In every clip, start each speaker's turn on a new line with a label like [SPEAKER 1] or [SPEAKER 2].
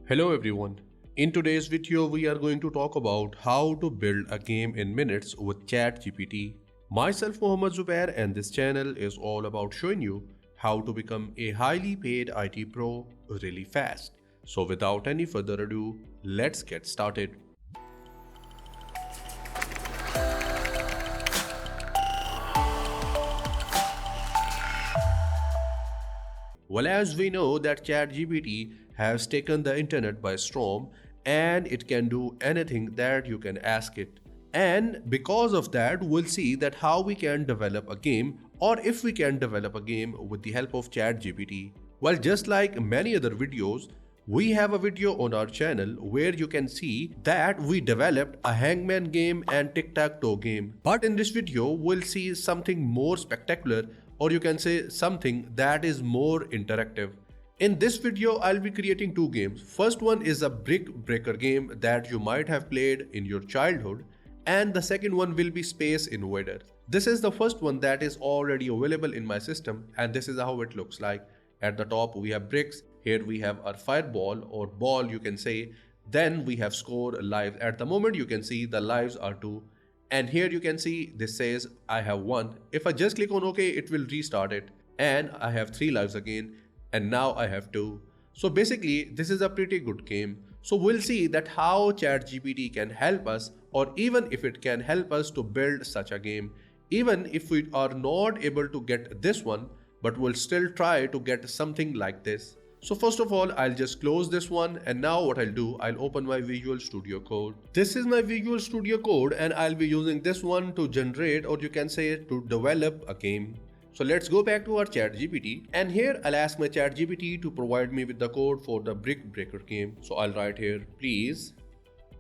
[SPEAKER 1] Hello everyone. In today's video, we are going to talk about how to build a game in minutes with ChatGPT. Myself Mohammad Zubair and this channel is all about showing you how to become a highly paid IT pro really fast. So without any further ado, let's get started. Well, as we know that ChatGPT has taken the internet by storm and it can do anything that you can ask it. And because of that, we'll see that how we can develop a game or if we can develop a game with the help of ChatGPT. Well, just like many other videos, we have a video on our channel where you can see that we developed a hangman game and tic-tac-toe game. But in this video, we'll see something more spectacular, or you can say something that is more interactive. In this video, I'll be creating two games. First one is a brick breaker game that you might have played in your childhood, and the second one will be Space Invaders. This is the first one that is already available in my system, and this is how it looks like. At the top we have bricks, here we have our fireball or ball you can say, then we have score lives. At the moment you can see the lives are 2, and here you can see this says I have 1. If I just click on OK, it will restart it, and I have 3 lives again, and now I have 2. So basically this is a pretty good game. So we'll see that how ChatGPT can help us, or even if it can help us to build such a game, even if we are not able to get this one, but we'll still try to get something like this. So first of all, I'll just close this one, and now what I'll do, I'll open my Visual Studio Code. This is my Visual Studio Code, and I'll be using this one to generate, or you can say to develop a game. So let's go back to our ChatGPT, and here I'll ask my ChatGPT to provide me with the code for the brick breaker game. So I'll write here, please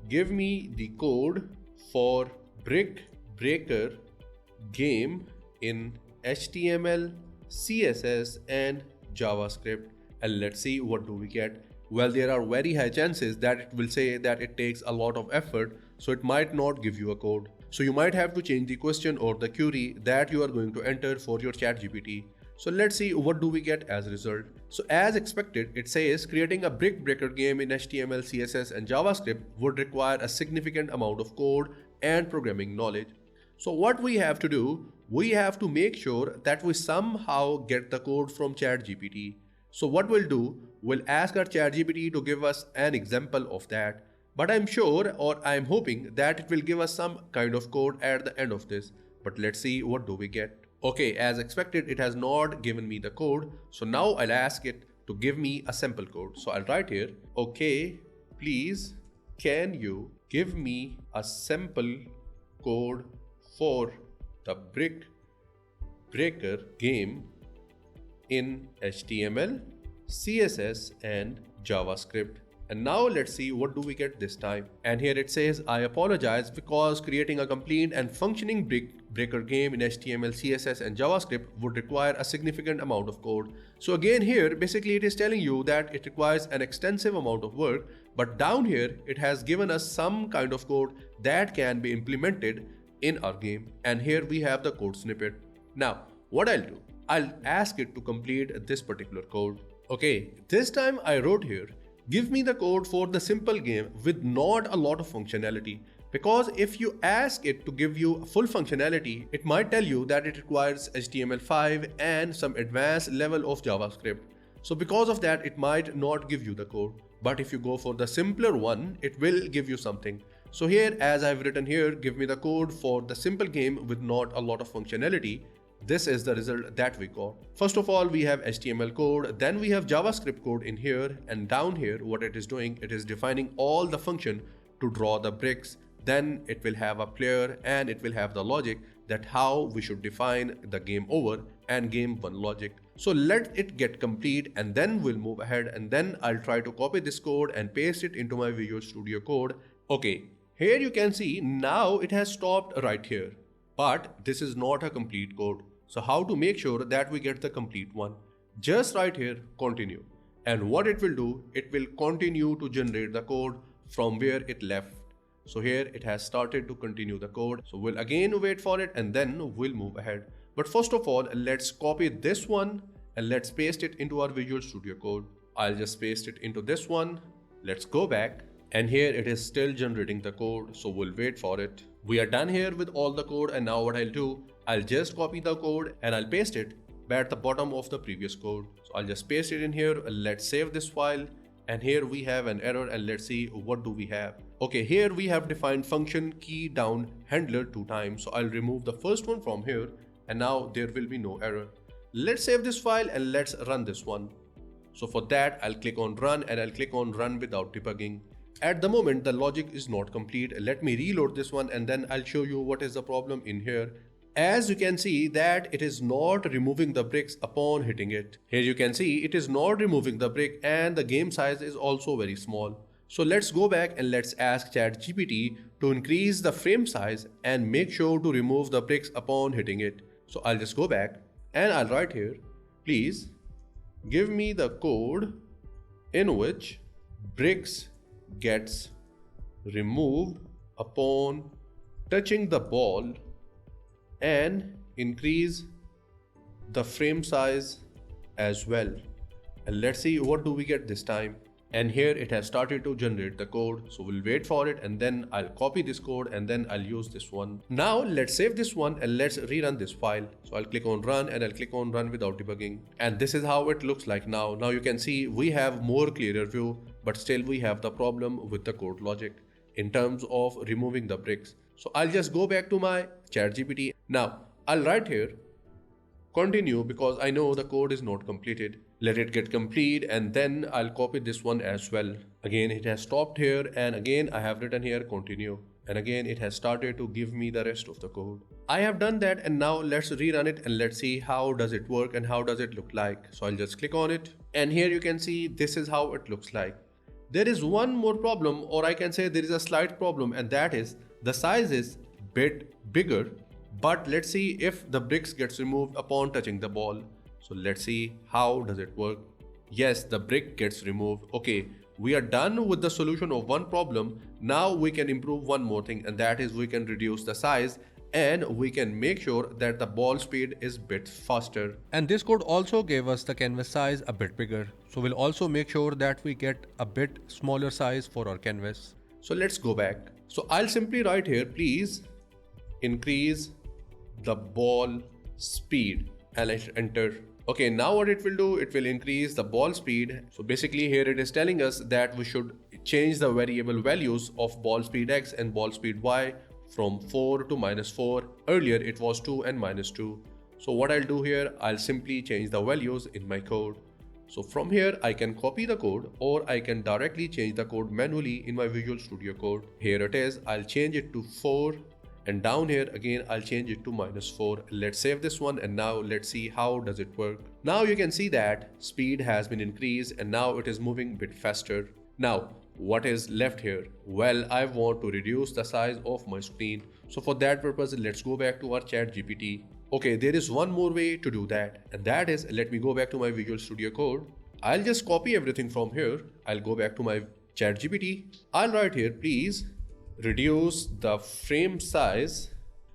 [SPEAKER 1] give me the code for brick breaker game in HTML, CSS and JavaScript, and let's see what do we get. Well, there are very high chances that it will say that it takes a lot of effort, so it might not give you a code. So you might have to change the question or the query that you are going to enter for your ChatGPT. So let's see what do we get as a result. So as expected, it says creating a brick breaker game in HTML, CSS and JavaScript would require a significant amount of code and programming knowledge. So what we have to do, we have to make sure that we somehow get the code from ChatGPT. So what we'll do, we'll ask our ChatGPT to give us an example of that. But I'm sure, or I'm hoping that it will give us some kind of code at the end of this. But let's see what do we get. Okay, as expected, it has not given me the code. So now I'll ask it to give me a sample code. So I'll write here, okay, please, can you give me a sample code for the brick breaker game in HTML, CSS and JavaScript. And now let's see what do we get this time. And here it says, I apologize because creating a complete and functioning brick breaker game in HTML, CSS and JavaScript would require a significant amount of code. So again here, basically it is telling you that it requires an extensive amount of work, but down here it has given us some kind of code that can be implemented in our game, and here we have the code snippet. Now what I'll do, I'll ask it to complete this particular code. Okay, this time I wrote here, give me the code for the simple game with not a lot of functionality, because if you ask it to give you full functionality, it might tell you that it requires HTML5 and some advanced level of JavaScript. So because of that, it might not give you the code. But if you go for the simpler one, it will give you something. So here, as I've written here, give me the code for the simple game with not a lot of functionality. This is the result that we got. First of all, we have HTML code, then we have JavaScript code in here, and down here what it is doing, it is defining all the function to draw the bricks. Then it will have a player and it will have the logic that how we should define the game over and game 1 logic. So let it get complete and then we'll move ahead, and then I'll try to copy this code and paste it into my Visual Studio Code. Okay, here you can see now it has stopped right here. But this is not a complete code. So how to make sure that we get the complete one? Just write here, continue. And what it will do, it will continue to generate the code from where it left. So here it has started to continue the code. So we'll again wait for it and then we'll move ahead. But first of all, let's copy this one and let's paste it into our Visual Studio Code. I'll just paste it into this one. Let's go back, and here it is still generating the code, so we'll wait for it. We are done here with all the code, and now what I'll do, I'll just copy the code and I'll paste it at the bottom of the previous code. So I'll just paste it in here. Let's save this file, and here we have an error, and let's see what do we have. Okay, here we have defined function key down handler 2 times, so I'll remove the first one from here, and now there will be no error. Let's save this file and let's run this one. So for that, I'll click on run, and I'll click on run without debugging. At the moment, the logic is not complete. Let me reload this one, and then I'll show you what is the problem in here. As you can see that it is not removing the bricks upon hitting it. Here you can see it is not removing the brick, and the game size is also very small. So let's go back and let's ask ChatGPT to increase the frame size and make sure to remove the bricks upon hitting it. So I'll just go back and I'll write here, please give me the code in which bricks gets removed upon touching the ball and increase the frame size as well. And let's see what do we get this time. And here it has started to generate the code, so we'll wait for it, and then I'll copy this code and then I'll use this one. Now let's save this one and let's rerun this file. So I'll click on run and I'll click on run without debugging, and this is how it looks like now. Now you can see we have more clearer view, but still we have the problem with the code logic in terms of removing the bricks. So I'll just go back to my ChatGPT. Now I'll write here continue because I know the code is not completed. Let it get complete, and then I'll copy this one as well. Again it has stopped here, and again I have written here continue, and again it has started to give me the rest of the code. I have done that, and now let's rerun it and let's see how does it work and how does it look like. So I'll just click on it, and here you can see this is how it looks like. There is one more problem, or I can say there is a slight problem, and that is the size is bit bigger, but let's see if the bricks gets removed upon touching the ball. So let's see how does it work. Yes, the brick gets removed. Okay, we are done with the solution of one problem. Now we can improve one more thing, and that is we can reduce the size and we can make sure that the ball speed is bit faster. And this code also gave us the canvas size a bit bigger. So we'll also make sure that we get a bit smaller size for our canvas. So let's go back. So I'll simply write here, please increase the ball speed, and let's enter. Okay, now what it will do, it will increase the ball speed. So basically here it is telling us that we should change the variable values of ball speed x and ball speed y from 4 to -4. Earlier it was 2 and -2. So what I'll do here, I'll simply change the values in my code. So from here I can copy the code, or I can directly change the code manually in my Visual Studio Code. Here it is, I'll change it to 4. And down here again I'll change it to -4. Let's save this one, and now let's see how does it work. Now you can see that speed has been increased, and now it is moving a bit faster. Now what is left here? Well, I want to reduce the size of my screen. So for that purpose, let's go back to our ChatGPT. Okay, there is one more way to do that, and that is, let me go back to my Visual Studio Code. I'll just copy everything from here. I'll go back to my ChatGPT. I'll write here, please reduce the frame size.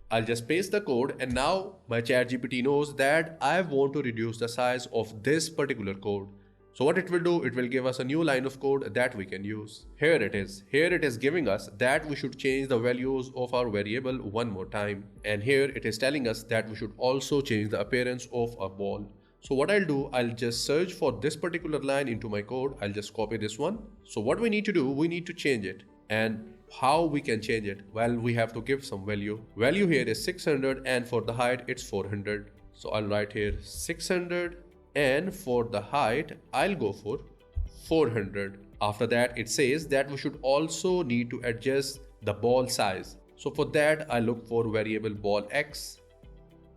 [SPEAKER 1] I'll just paste the code, and now my ChatGPT knows that I want to reduce the size of this particular code. So what it will do, it will give us a new line of code that we can use. Here it is. Here it is giving us that we should change the values of our variable one more time. And here it is telling us that we should also change the appearance of our ball. So what I'll do, I'll just search for this particular line into my code. I'll just copy this one. So what we need to do, we need to change it. And how we can change it? Well, we have to give some value. Value here is 600, and for the height it's 400. So I'll write here 600, and for the height I'll go for 400. After that it says that we should also need to adjust the ball size. So for that I look for variable ball x.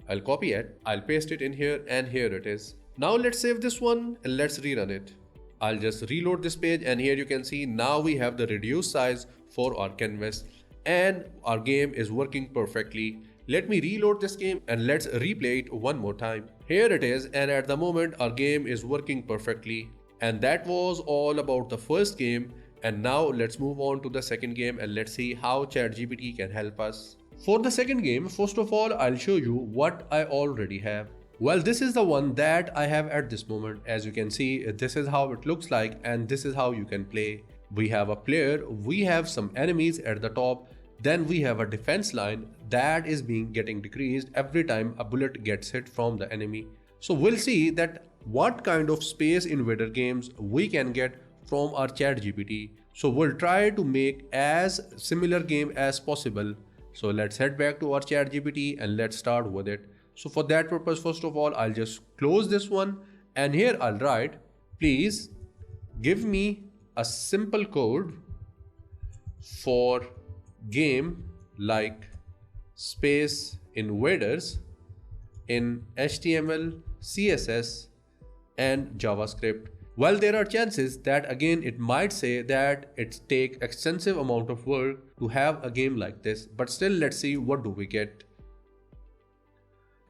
[SPEAKER 1] I'll copy it, I'll paste it in here, and here it is. Now let's save this one and let's rerun it. I'll just reload this page, and here you can see now we have the reduced size for our canvas, and our game is working perfectly. Let me reload this game and let's replay it one more time. Here it is, and at the moment our game is working perfectly. And that was all about the first game, and now let's move on to the second game and let's see how ChatGPT can help us. For the second game, first of all, I'll show you what I already have. Well, this is the one that I have at this moment. As you can see, this is how it looks like, and this is how you can play. We have a player, we have some enemies at the top, then we have a defense line that is getting decreased every time a bullet gets hit from the enemy. So we'll see that what kind of space invader games we can get from our ChatGPT. So we'll try to make as similar game as possible. So let's head back to our ChatGPT and let's start with it. So for that purpose, first of all, I'll just close this one and here I'll write, please give me a simple code for game like Space Invaders in HTML, CSS and JavaScript. Well, there are chances that again it might say that it takes extensive amount of work to have a game like this, but still let's see what do we get.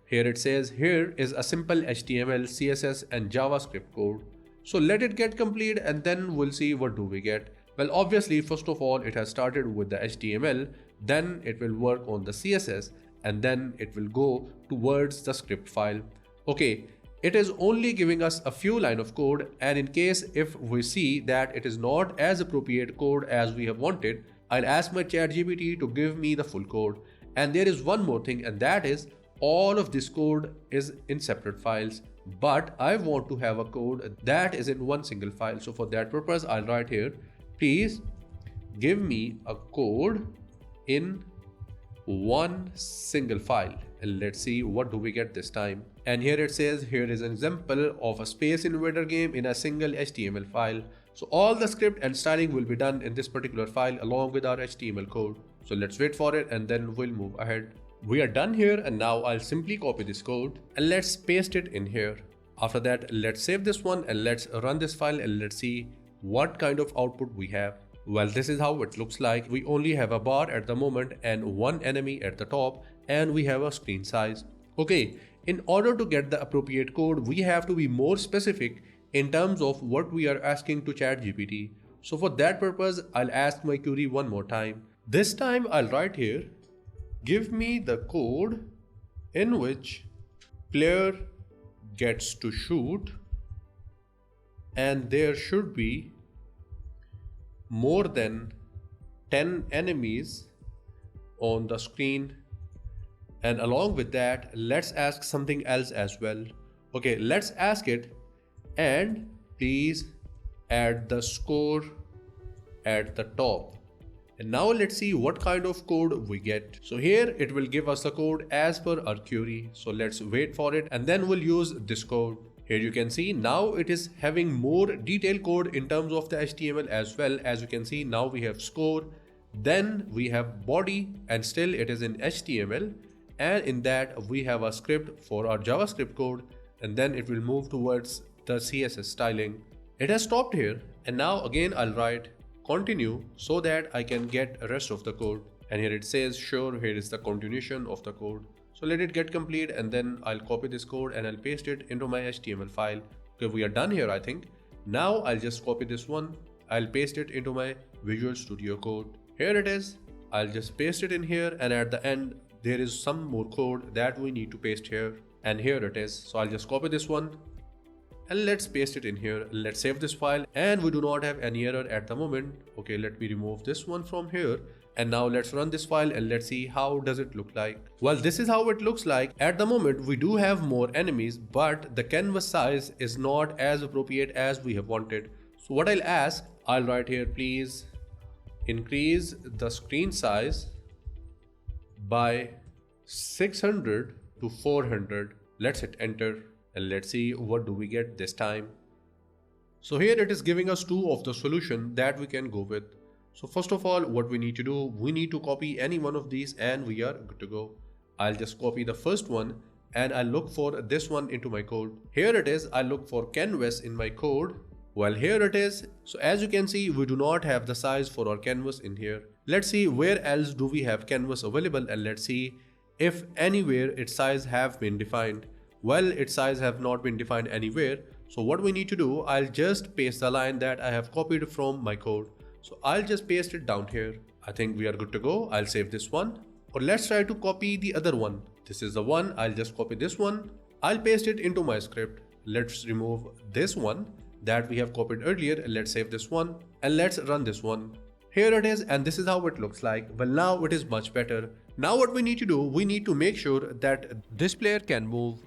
[SPEAKER 1] Here it says here is a simple HTML, CSS and JavaScript code. So let it get complete and then we'll see what do we get. Well, obviously first of all it has started with the HTML, then it will work on the CSS and then it will go towards the script file. Okay. It is only giving us a few lines of code, and in case if we see that it is not as appropriate code as we have wanted, I'll ask my ChatGPT to give me the full code. And there is one more thing, and that is all of this code is in separate files, but I want to have a code that is in one single file. So for that purpose, I'll write here, please give me a code in one single file, and let's see what do we get this time. And here it says here is an example of a Space Invader game in a single HTML file. So all the script and styling will be done in this particular file along with our HTML code. So let's wait for it and then we'll move ahead. We are done here and now I'll simply copy this code and let's paste it in here. After that, let's save this one and let's run this file and let's see what kind of output we have. Well, this is how it looks like. We only have a bar at the moment and one enemy at the top, and we have a screen size. Okay, in order to get the appropriate code, we have to be more specific in terms of what we are asking to ChatGPT. So for that purpose, I'll ask my query one more time. This time I'll write here, give me the code in which player gets to shoot and there should be more than 10 enemies on the screen, and along with that let's ask something else as well. Okay, let's ask it and please add the score at the top. And now let's see what kind of code we get. So here it will give us the code as per our query. So let's wait for it and then we'll use this code. Here you can see now it is having more detailed code in terms of the HTML as well. As you can see, now we have score, then we have body, and still it is in HTML, and in that we have a script for our JavaScript code, and then it will move towards the CSS styling. It has stopped here, and now again I'll write continue so that I can get the rest of the code. And here it says sure, here is the continuation of the code. So let it get complete and then I'll copy this code and I'll paste it into my HTML file. Okay, we are done here I think. Now I'll just copy this one. I'll paste it into my Visual Studio Code. Here it is. I'll just paste it in here, and at the end there is some more code that we need to paste here. And here it is. So I'll just copy this one and let's paste it in here. Let's save this file, and we do not have any error at the moment. Okay, let me remove this one from here. And now let's run this file and let's see how does it look like. Well, this is how it looks like. At the moment, we do have more enemies, but the canvas size is not as appropriate as we have wanted. So what I'll ask, I'll write here, please increase the screen size by 600 to 400. Let's hit enter and let's see what do we get this time. So here it is giving us two of the solution that we can go with. So first of all, what we need to do, we need to copy any one of these and we are good to go. I'll just copy the first one and I'll look for this one into my code. Here it is, I'll look for canvas in my code. Well, here it is. So as you can see, we do not have the size for our canvas in here. Let's see where else do we have canvas available, and let's see if anywhere its size have been defined. Well, its size have not been defined anywhere. So what we need to do, I'll just paste the line that I have copied from my code. So I'll just paste it down here. I think we are good to go. I'll save this one. Or let's try to copy the other one. This is the one. I'll just copy this one. I'll paste it into my script. Let's remove this one that we have copied earlier. Let's save this one. and let's run this one. Here it is, and this is how it looks like. Well, now it is much better. Now what we need to do, we need to make sure that this player can move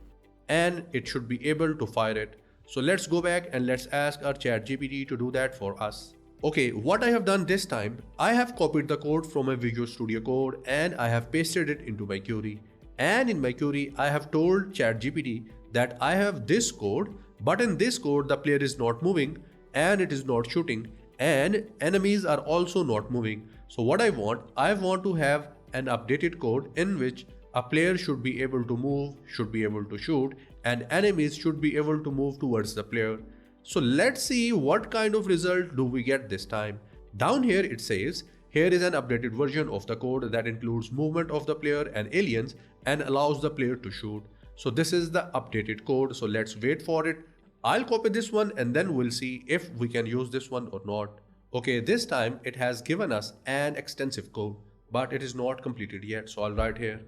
[SPEAKER 1] and it should be able to fire it. So let's go back and let's ask our ChatGPT to do that for us. Okay, what I have done this time, I have copied the code from my Visual Studio Code and I have pasted it into my query. And in my query, I have told ChatGPT that I have this code, but in this code, the player is not moving and it is not shooting and enemies are also not moving. So what I want to have an updated code in which a player should be able to move, should be able to shoot, and enemies should be able to move towards the player. So let's see what kind of result do we get this time. Down here it says, here is an updated version of the code that includes movement of the player and aliens and allows the player to shoot. So this is the updated code. So let's wait for it. I'll copy this one and then we'll see if we can use this one or not. Okay, this time it has given us an extensive code, but it is not completed yet. So I'll write here,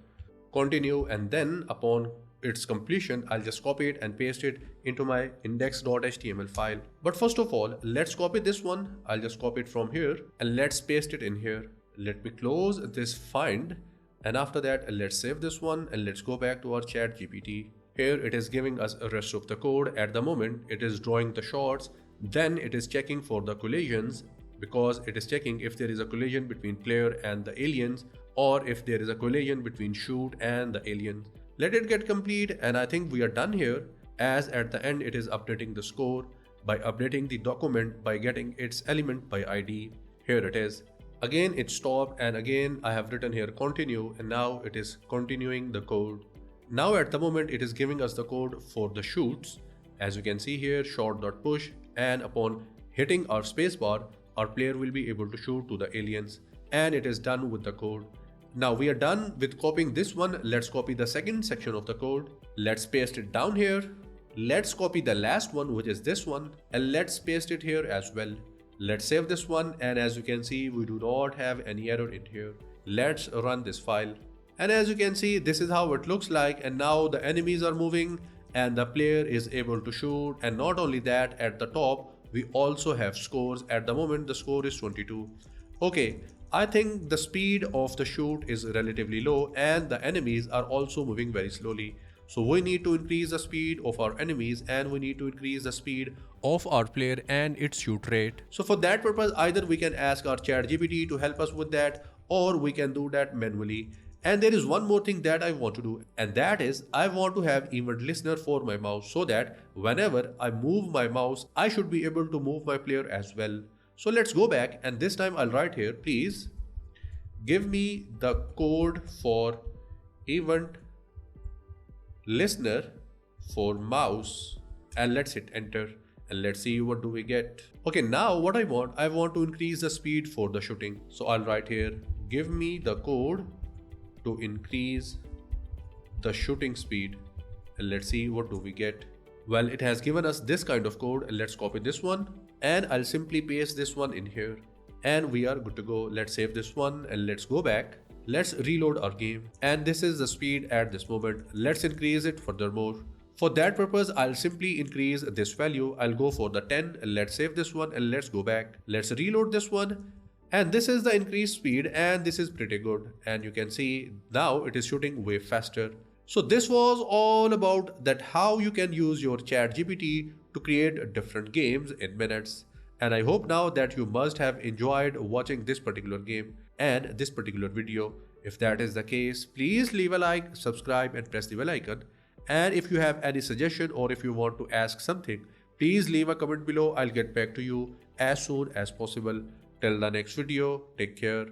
[SPEAKER 1] continue, and then upon its completion, I'll just copy it and paste it into my index.html file. But first of all, let's copy this one. I'll just copy it from here and let's paste it in here. Let me close this find. And after that, let's save this one and let's go back to our ChatGPT. Here it is giving us a rest of the code. At the moment, it is drawing the shots. Then it is checking for the collisions because it is checking if there is a collision between player and the aliens or if there is a collision between shoot and the aliens. Let it get complete and I think we are done here, as at the end it is updating the score by updating the document by getting its element by ID. Here it is. Again it stopped and again I have written here continue and now it is continuing the code. Now at the moment it is giving us the code for the shoots. As you can see here, shot.push, and upon hitting our spacebar, our player will be able to shoot to the aliens, and it is done with the code. Now we are done with copying this one. Let's copy the second section of the code. Let's paste it down here. Let's copy the last one, which is this one, and let's paste it here as well. Let's save this one, and as you can see, we do not have any error in here. Let's run this file. And as you can see, this is how it looks like, and now the enemies are moving and the player is able to shoot. And not only that, at the top we also have scores. At the moment the score is 22. Okay, I think the speed of the shoot is relatively low and the enemies are also moving very slowly. So we need to increase the speed of our enemies and we need to increase the speed of our player and its shoot rate. So for that purpose, either we can ask our ChatGPT to help us with that or we can do that manually. And there is one more thing that I want to do, and that is I want to have event listener for my mouse so that whenever I move my mouse, I should be able to move my player as well. So let's go back and this time I'll write here, please give me the code for event listener for mouse, and let's hit enter and let's see what do we get. Okay, now what I want to increase the speed for the shooting. So I'll write here, give me the code to increase the shooting speed, and let's see what do we get. Well, it has given us this kind of code, and let's copy this one and I'll simply paste this one in here and we are good to go. Let's save this one and let's go back. Let's reload our game, and this is the speed at this moment. Let's increase it furthermore. For that purpose, I'll simply increase this value. I'll go for the 10. Let's save this one and let's go back. Let's reload this one. And this is the increased speed and this is pretty good. And you can see now it is shooting way faster. So this was all about that how you can use your ChatGPT to create different games in minutes. And I hope now that you must have enjoyed watching this particular game and this particular video. If that is the case, please leave a like, subscribe and press the bell icon. And if you have any suggestion or if you want to ask something, please leave a comment below. I'll get back to you as soon as possible. Till the next video, take care.